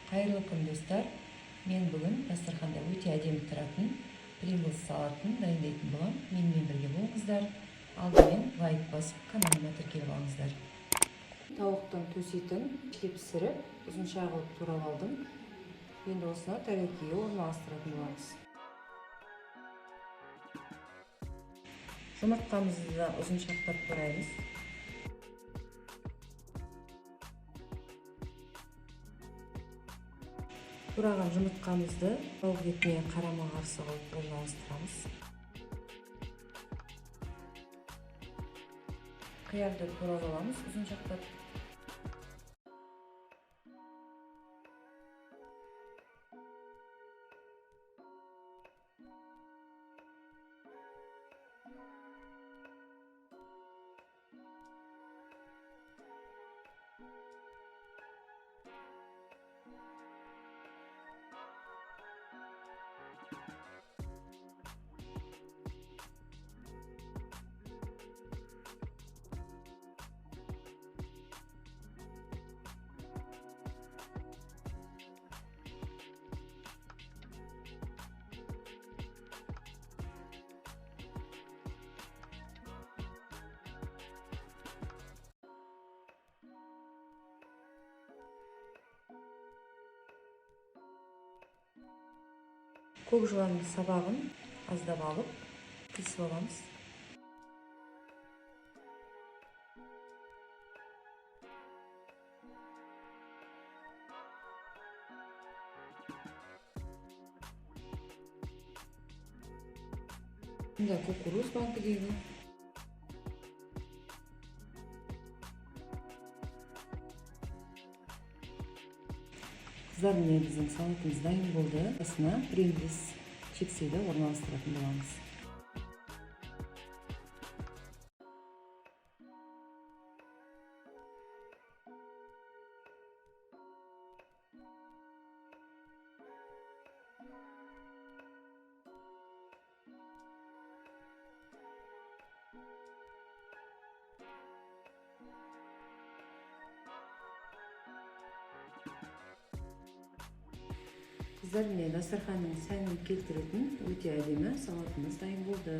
Қайырлы күн достар. Мен бүгін дастарханда өте әдемі тұратын Pringles салатын дайындайтын боламын. Менімен бірге болыңыздар. Алдымен лайк басып, каналыма тіркеліп алыңыздар. Тауықтың төсетін ішке пісіріп, ұзынша қылып турап алдым. Енді осыны тәрелкеге орналастыратын боламыз. Жұмыртқамызды да ұзыншақтап тураймыз. Тураған жұмыртқамызды тауық етіне қарама-қарсы қылып орналастырамыз. Қиярды турап аламыз ұзыншақтап. Көк жыланның сабағын аздап алып, кесіп аламыз. Мында кукуруз банкідегі. Қыздар, міне біздің салатымыз дайын болды. Осына Pringles чипсыды орналастыратын боламыз. Қыздар, міне дастарханның сәнін келтіретін өте әдемі салатымыз дайын болды.